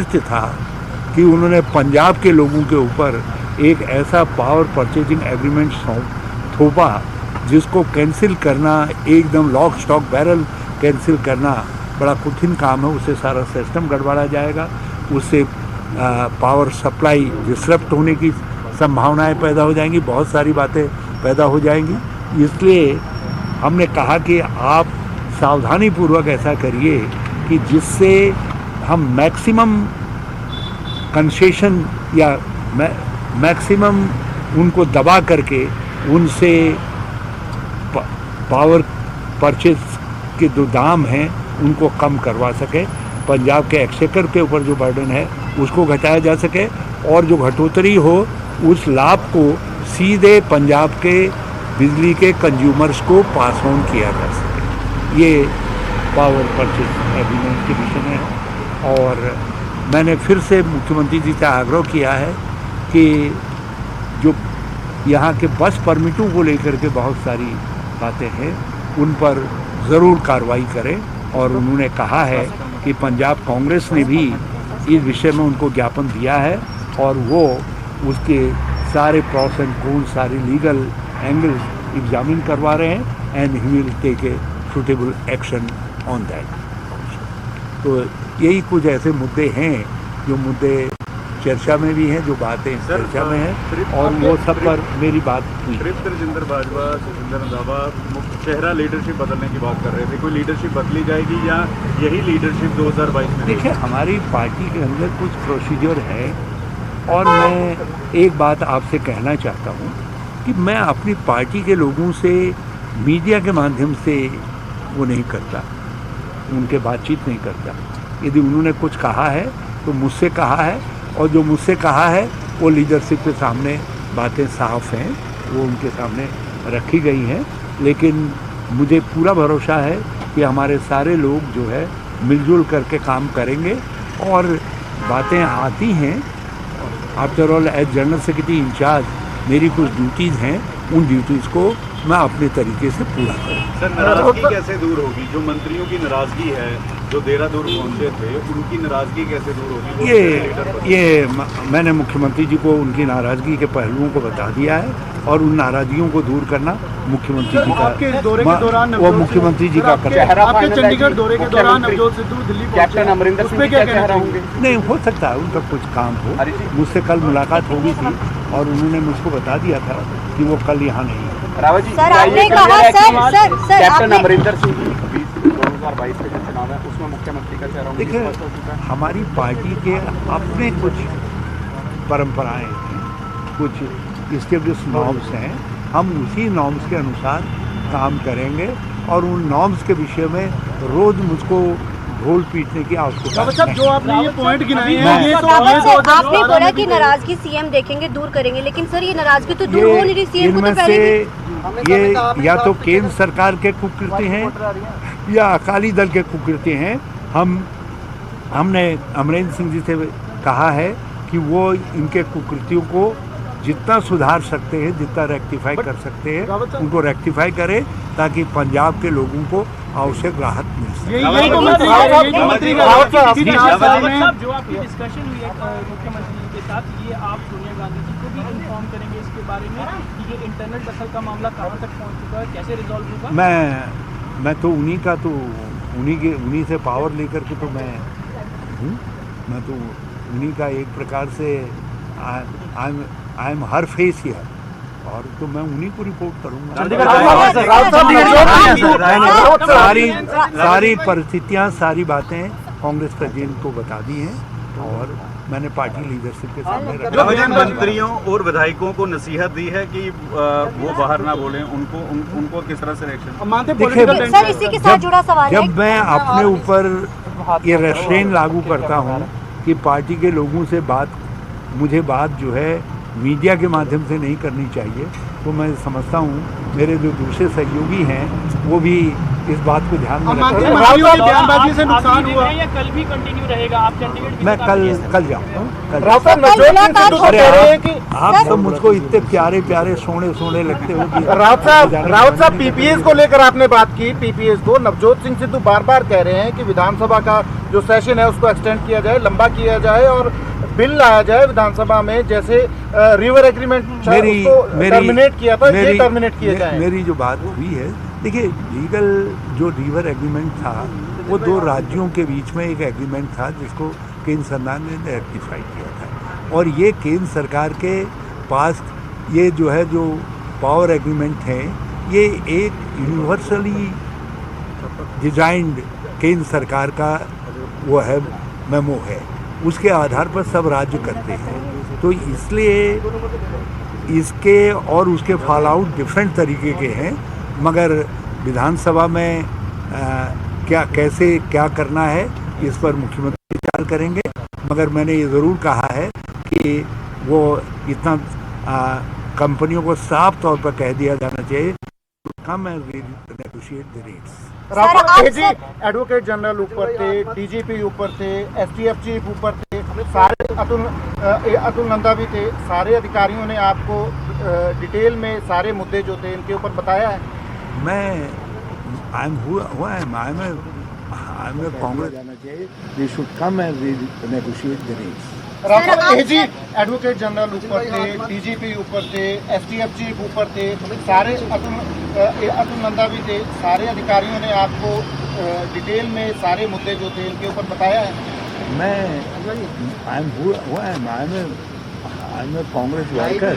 था कि उन्होंने पंजाब के लोगों के ऊपर एक ऐसा पावर परचेजिंग एग्रीमेंट थोपा जिसको कैंसिल करना, एकदम लॉक स्टॉक बैरल कैंसिल करना बड़ा कठिन काम है। उससे सारा सिस्टम गड़बड़ा जाएगा, उससे पावर सप्लाई डिसरप्ट होने की संभावनाएं पैदा हो जाएंगी, बहुत सारी बातें पैदा हो जाएंगी। इसलिए हमने कहा कि आप सावधानी पूर्वक ऐसा करिए कि जिससे हम मैक्सिमम कंसेशन या मैक्सिमम उनको दबा करके उनसे पावर परचेज के जो दाम हैं उनको कम करवा सके, पंजाब के एक्सचेकर के ऊपर जो बर्डन है उसको घटाया जा सके, और जो घटोतरी हो उस लाभ को सीधे पंजाब के बिजली के कंज्यूमर्स को पास ऑन किया जा सके। ये पावर परचेज एग्रीमेंट के विषय में है। और मैंने फिर से मुख्यमंत्री जी से आग्रह किया है कि जो यहाँ के बस परमिटों को लेकर के बहुत सारी बातें हैं उन पर ज़रूर कार्रवाई करें। और उन्होंने कहा है कि पंजाब कांग्रेस ने भी इस विषय में उनको ज्ञापन दिया है और वो उसके सारे प्रॉस एंड कॉन्स, सारे लीगल एंगल्स एग्जामिन करवा रहे हैं and he will take a suitable action on that. तो यही कुछ ऐसे मुद्दे हैं जो मुद्दे चर्चा में भी हैं, जो बातें चर्चा में हैं, और वो सब पर मेरी बात हुई। राजेंद्र बाजवा, सुखविंदर रंधावा चेहरा लीडरशिप बदलने की बात कर रहे थे, कोई लीडरशिप बदली जाएगी या यही लीडरशिप 2022 में? देखिए, हमारी पार्टी के अंदर कुछ प्रोसीजर है और मैं एक बात आपसे कहना चाहता हूँ कि मैं अपनी पार्टी के लोगों से मीडिया के माध्यम से वो नहीं करता, उनके बातचीत नहीं करता। यदि उन्होंने कुछ कहा है तो मुझसे कहा है, और जो मुझसे कहा है वो लीडरशिप के सामने बातें साफ हैं, वो उनके सामने रखी गई हैं। लेकिन मुझे पूरा भरोसा है कि हमारे सारे लोग जो है मिलजुल करके काम करेंगे और बातें आती हैं। After all as general secretary in charge मेरी कुछ ड्यूटीज़ हैं, उन ड्यूटीज़ को मैं अपने तरीके से पूरा करूँ। सर, नाराजगी कैसे दूर होगी? जो मंत्रियों की नाराजगी है, जो देहरादून पहुंचे थे, उनकी नाराजगी कैसे दूर होगी? ये मैंने मुख्यमंत्री जी को उनकी नाराजगी के पहलुओं को बता दिया है और उन नाराजगियों को दूर करना मुख्यमंत्री जी का, वो मुख्यमंत्री जी का कर्तव्य है। आपके चंडीगढ़ दौरे के दौरान नवजोत सिद्धू दिल्ली कैप्टन अमरिंदर सिंह क्या चेहरा होंगे? नहीं, हो सकता है उनका कुछ काम हो। मुझसे कल मुलाकात हो गई थी और उन्होंने मुझको बता दिया था कि वो कल यहाँ नहीं है। रावत जी, सर आपने कहा सर कैप्टन अमरिंदर सिंह 2022 के जो चुनाव है उसमें मुख्यमंत्री का चेहरा होंगे? देखिए, हमारी पार्टी के अपने कुछ परंपराएं हैं, कुछ इस्टेब्लिश नॉर्म्स हैं, हम उसी नॉर्म्स के अनुसार काम करेंगे और उन नॉर्म्स के विषय में रोज मुझको ढोल पीटने की आवश्यकता नहीं। जो आपने ये पॉइंट गिनाए हैं, आपने बोला कि नाराजगी सीएम देखेंगे, दूर करेंगे, लेकिन सर ये नाराजगी तो दूर हो नहीं रही। सीएम को तो पहले ये या तो केंद्र सरकार के कुकृत्य हैं या अकाली दल के कुकृत्य हैं। हमने अमरेंद्र सिंह जी से कहा है कि वो इनके कुकृत्यों को जितना सुधार सकते हैं, जितना रेक्टिफाई कर सकते हैं, उनको रेक्टिफाई करें ताकि पंजाब के लोगों को आवश्यक राहत मिल सके। जो आपकी डिस्कशन हुई है मुख्यमंत्री जी के साथ, ये आप सोनिया गांधी जी को भी इन्फॉर्म करेंगे इसके बारे में कि ये इंटरनल दखल का मामला कहाँ तक पहुँच चुका है, कैसे रिजॉल्व होगा? मैं तो उन्हीं से पावर लेकर के तो मैं हूँ। मैं तो उन्हीं का एक प्रकार से I am her face here, और तो मैं उन्हीं को रिपोर्ट करूँगा। सारी परिस्थितियाँ, सारी बातें कांग्रेस प्रेसिडेंट को बता दी हैं और मैंने पार्टी लीडरशिप के सामने रखा। मंत्रियों और विधायकों को नसीहत दी है कि वो बाहर ना बोलें, उनको किस तरह से रिएक्शन? सर इसी के साथ जुड़ा सवाल है। जब मैं अपने ऊपर ये रेस्ट्रेन लागू करता हूँ कि पार्टी के लोगों से मुझे बात जो है मीडिया के माध्यम से नहीं करनी चाहिए, तो मैं समझता हूँ मेरे जो दूसरे सहयोगी हैं वो भी इस बात को ध्यान में रखते हैं। बयानबाजी से नुकसान हुआ या कल भी कंटिन्यू रहेगा? आप चंडीगढ़ मैं कल जाऊँगा। अरे आप सब मुझको इतने प्यारे प्यारे सोने लगते हो कि राउत साहब पीपीएस को लेकर आपने बात की। पीपीएस को नवजोत सिंह सिद्धू बार बार कह रहे हैं कि विधानसभा का जो सेशन है उसको एक्सटेंड किया जाए, लंबा किया जाए और बिल लाया जाए विधानसभा में, जैसे रिवर एग्रीमेंट टर्मिनेट किया था, ये टर्मिनेट किया जाए। मेरी जो बात हुई है, देखिए लीगल जो रिवर एग्रीमेंट था वो दो राज्यों के बीच में एक एग्रीमेंट था जिसको केंद्र सरकार ने रेक्टिफाई किया था, और ये केंद्र सरकार के पास ये जो है जो पावर एग्रीमेंट है ये एक यूनिवर्सली डिजाइंड केंद्र सरकार का वो है मेमो है, उसके आधार पर सब राज्य करते हैं। तो इसलिए इसके और उसके फॉल आउट डिफरेंट तरीके के हैं, मगर विधानसभा में क्या करना है इस पर मुख्यमंत्री विचार करेंगे। मगर मैंने ये ज़रूर कहा है कि वो इतना कंपनियों को साफ तौर पर कह दिया जाना चाहिए come and negotiate the rates. Advocate general ऊपर थे, डीजीपी ऊपर थे, एसटीएफ चीफ ऊपर थे, सारे अतुल नंदा भी थे, सारे अधिकारियों ने आपको डिटेल में सारे मुद्दे जो थे इनके ऊपर बताया है। मैं कांग्रेस जाना चाहिए, they should come and negotiate the rates. AG advocate general ऊपर थे, डीजीपी ऊपर थे, एसटीएफ चीफ ऊपर थे, सारे अतुल नंदा भी थे, सारे अधिकारियों ने आपको डिटेल में सारे मुद्दे जो थे इनके ऊपर बताया है। मैं कांग्रेस वर्कर,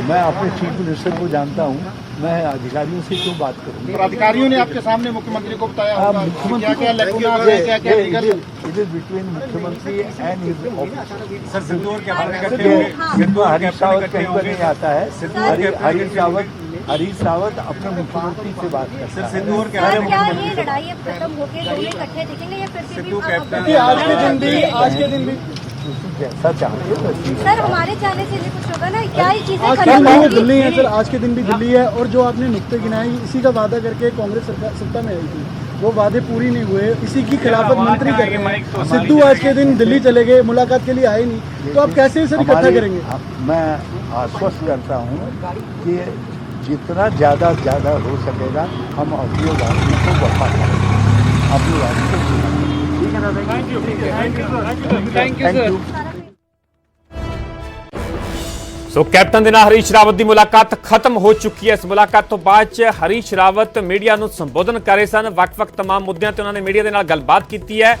मैं अपने चीफ मिनिस्टर को जानता हूँ, मैं अधिकारियों से क्यों बात करूँ? अधिकारियों ने आपके सामने मुख्यमंत्री को बताया होगा क्या इट इज बिटवीन मुख्यमंत्री and his office. Sir Sidhu और क्या हरीश रावत कहीं पर नहीं आता है। हरीश रावत अपने मुख्यमंत्री से बात करते हैं। सिद्धू और क्या ये लड़ाई अब खत्म हो गई, दोनों इकट्ठे दिखेंगे या फिर से भी आज के दिन भी जैसा चाहते हो सर हमारे चाहने से भी कुछ होगा ना? क्या ये चीजें आज खत्म के होगी? दिल्ली है सर, आज के दिन भी दिल्ली है, और जो आपने नुक्ते गिनाए इसी का वादा करके कांग्रेस सरकार सत्ता में आई थी, वो वादे पूरी नहीं हुए, इसी की खिलाफत मंत्री कर रहे हैं। सिद्धू आज के दिन दिल्ली चले गए, मुलाकात के लिए आए नहीं, तो आप कैसे सर इकट्ठा करेंगे? मैं आश्वस्त करता हूँ कि जितना ज़्यादा हो सकेगा हम अपनी वादी को बढ़ा करेंगे, अपनी वादी को। ठीक है दादा, thank you sir. So captain ਦੇ ਨਾਲ ਹਰੀਸ਼ ਰਾਵਤ ਦੀ ਮੁਲਾਕਾਤ ਖਤਮ ਹੋ ਚੁੱਕੀ ਹੈ। ਇਸ ਮੁਲਾਕਾਤ ਤੋਂ ਬਾਅਦ 'ਚ ਹਰੀਸ਼ ਰਾਵਤ ਮੀਡੀਆ ਨੂੰ ਸੰਬੋਧਨ ਕਰ ਰਹੇ ਸਨ। ਵੱਖ-ਵੱਖ तमाम ਮੁੱਦਿਆਂ ਤੇ ਉਹਨਾਂ ਨੇ ਮੀਡੀਆ ਦੇ ਨਾਲ ਗੱਲਬਾਤ ਕੀਤੀ ਹੈ।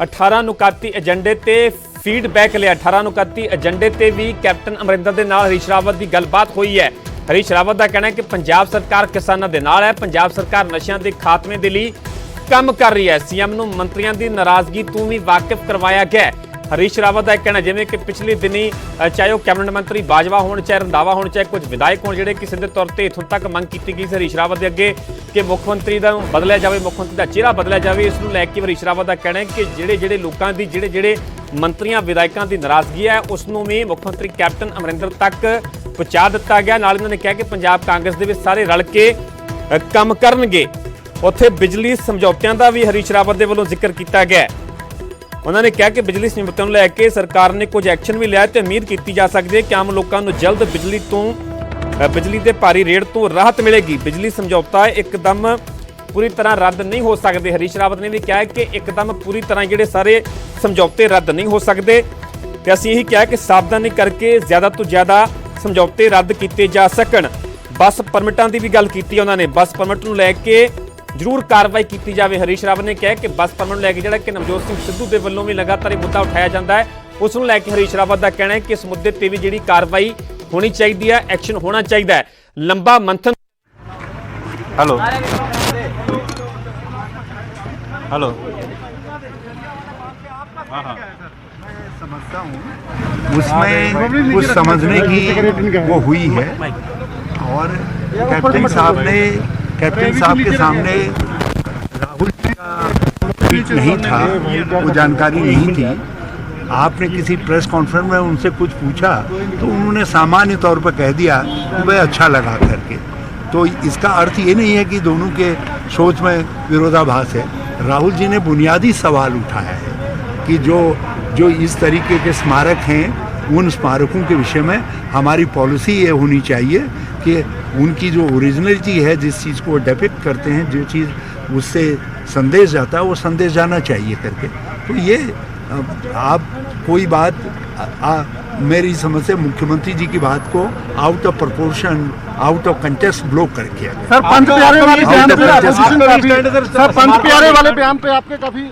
18 ਨੁਕਾਤੀ ਏਜੰਡੇ ਤੇ ਫੀਡਬੈਕ ਲਿਆ। 18 ਨੁਕਾਤੀ ਏਜੰਡੇ ਤੇ ਵੀ ਕੈਪਟਨ ਅਮਰਿੰਦਰ ਦੇ ਨਾਲ ਹਰੀਸ਼ ਰਾਵਤ ਦੀ ਗੱਲਬਾਤ ਹੋਈ ਹੈ। ਹਰੀਸ਼ ਰਾਵਤ ਦਾ ਕਹਿਣਾ ਹੈ ਕਿ ਪੰਜਾਬ ਸਰਕਾਰ ਕਿਸਾਨਾਂ ਦੇ ਨਾਲ ਹੈ, ਪੰਜਾਬ ਸਰਕਾਰ ਨਸ਼ਿਆਂ ਦੇ ਖਾਤਮੇ ਦੇ ਲਈ ਕੰਮ ਕਰ ਰਹੀ ਹੈ। ਸੀਐਮ ਨੂੰ ਮੰਤਰੀਆਂ ਦੀ ਨਾਰਾਜ਼ਗੀ ਤੋਂ ਵੀ ਵਾਕਿਫ ਕਰਵਾਇਆ ਗਿਆ। ਹਰੀਸ਼ ਰਾਵਤ ਦਾ ਕਹਿਣਾ ਜਿਵੇਂ ਕਿ ਪਿਛਲੇ ਦਿਨੀ ਚਾਹੇ ਉਹ ਕੈਬਨਿਟ ਮੰਤਰੀ ਬਾਜਵਾ ਹੋਣ, ਚਾਹੇ ਰੰਧਾਵਾ ਹੋਣ, ਚਾਹੇ ਕੁਝ ਵਿਧਾਇਕ ਹੋਣ, ਜਿਹੜੇ ਕਿ ਸਿੱਧੇ ਤੌਰ ਤੇ ਇੱਥੋਂ ਤੱਕ ਮੰਗ ਕੀਤੀ ਗਈ ਸੀ ਹਰੀਸ਼ ਰਾਵਤ ਦੇ ਅੱਗੇ ਕਿ ਮੁੱਖ ਮੰਤਰੀ ਦਾ ਬਦਲਿਆ ਜਾਵੇ, ਮੁੱਖ ਮੰਤਰੀ ਦਾ ਚਿਹਰਾ ਬਦਲਿਆ ਜਾਵੇ। ਇਸ ਨੂੰ ਲੈ ਕੇ ਹਰੀਸ਼ ਰਾਵਤ ਦਾ ਕਹਿਣਾ ਹੈ ਕਿ ਜਿਹੜੇ ਲੋਕਾਂ ਦੀ ਜਿਹੜੇ ਮੰਤਰੀਆਂ ਵਿਧਾਇਕਾਂ ਦੀ ਨਾਰਾਜ਼ਗੀ ਹੈ ਉਸ ਨੂੰ ਵੀ ਮੁੱਖ ਮੰਤਰੀ ਕੈਪਟਨ ਅਮਰਿੰਦਰ ਤੱਕ ਪਹੁੰਚਾ ਦਿੱਤਾ ਗਿਆ। ਨਾਲ ਇਹਨਾਂ ਨੇ ਕਿਹਾ ਕਿ ਪੰਜਾਬ ਕਾਂਗਰਸ ਦੇ ਵਿੱਚ ਸਾਰੇ ਰਲ ਕੇ ਕੰਮ ਕਰਨਗੇ। ਉੱਥੇ ਬਿਜਲੀ ਸਮਝੌਤਿਆਂ ਦਾ ਵੀ ਹਰੀਸ਼ ਰਾਵਤ ਦੇ ਵੱਲੋਂ ਜ਼ਿਕਰ ਕੀਤਾ ਗਿਆ। ਉਹਨਾਂ ਨੇ ਕਿਹਾ ਕਿ ਬਿਜਲੀ ਸਮਝੌਤਿਆਂ ਨੂੰ ਲੈ ਕੇ ਸਰਕਾਰ ਨੇ ਕੁਝ ਐਕਸ਼ਨ ਵੀ ਲਿਆ ਤੇ ਉਮੀਦ ਕੀਤੀ ਜਾ ਸਕਦੀ ਹੈ ਕਿ ਆਮ ਲੋਕਾਂ ਨੂੰ ਜਲਦ ਬਿਜਲੀ ਦੇ ਭਾਰੀ ਰੇਟ ਤੋਂ ਰਾਹਤ ਮਿਲੇਗੀ। ਬਿਜਲੀ ਸਮਝੌਤਾ ਇੱਕਦਮ ਪੂਰੀ ਤਰ੍ਹਾਂ ਰੱਦ ਨਹੀਂ ਹੋ ਸਕਦੇ। ਹਰੀਸ਼ ਰਾਵਤ ਨੇ ਵੀ ਕਿਹਾ ਕਿ ਇੱਕਦਮ ਪੂਰੀ ਤਰ੍ਹਾਂ ਜਿਹੜੇ ਸਾਰੇ ਸਮਝੌਤੇ ਰੱਦ ਨਹੀਂ ਹੋ ਸਕਦੇ ਤੇ ਅਸੀਂ ਇਹੀ ਕਿਹਾ ਕਿ ਸਾਵਧਾਨੀ ਕਰਕੇ ਜ਼ਿਆਦਾ ਤੋਂ ਜ਼ਿਆਦਾ ਸਮਝੌਤੇ ਰੱਦ ਕੀਤੇ ਜਾ ਸਕਣ। ਬੱਸ ਪਰਮਿਟਾਂ ਦੀ ਵੀ ਗੱਲ ਕੀਤੀ ਉਹਨਾਂ ਨੇ। ਬੱਸ ਪਰਮਿਟ ਨੂੰ ਲੈ ਕੇ ਜ਼ਰੂਰ ਕਾਰਵਾਈ ਕੀਤੀ ਜਾਵੇ। ਹਰੀਸ਼ ਰਾਵਤ ਨੇ ਕਿਹਾ ਕਿ ਬੱਸ ਪਰਮਿਟ ਨੂੰ ਲੈ ਕੇ ਜਿਹੜਾ ਕਿ ਨਵਜੋਤ ਸਿੰਘ ਸਿੱਧੂ ਦੇ ਵੱਲੋਂ ਵੀ ਲਗਾਤਾਰ ਇਹ ਮੁੱਦਾ ਉਠਾਇਆ ਜਾਂਦਾ ਹੈ, ਉਸ ਨੂੰ ਲੈ ਕੇ ਹਰੀਸ਼ ਰਾਵਤ ਦਾ ਕਹਿਣਾ ਹੈ ਕਿ ਇਸ ਮੁੱਦੇ ਤੇ ਵੀ ਜਿਹੜੀ ਕਾਰਵਾਈ ਹੋਣੀ ਚਾਹੀਦੀ ਹੈ, ਐਕਸ਼ਨ ਹੋਣਾ ਚਾਹੀਦਾ ਹੈ। ਲੰਬਾ ਮੰਥਨ हेलो समझता हूँ उसमें कुछ समझने की वो हुई है, और कैप्टन साहब के सामने राहुल जी का ट्वीट नहीं था, वो जानकारी नहीं थी, आपने किसी प्रेस कॉन्फ्रेंस में उनसे कुछ पूछा तो उन्होंने सामान्य तौर पर कह दिया कि भाई अच्छा लगा करके। तो इसका अर्थ ये नहीं है कि दोनों के सोच में विरोधाभास है। राहुल जी ने बुनियादी सवाल उठाया है कि जो इस तरीके के स्मारक हैं उन स्मारकों के विषय में हमारी पॉलिसी ये होनी चाहिए कि उनकी जो ओरिजिनलिटी है, जिस चीज़ को डिपिक्ट करते हैं, जो चीज़ उससे संदेश जाता है वो संदेश जाना चाहिए करके। तो ये आप कोई बात मेरी समझ से मुख्यमंत्री जी की बात को out of proportion, out of context block करके सर पंच प्यारे वाले बयान पे आपके काफी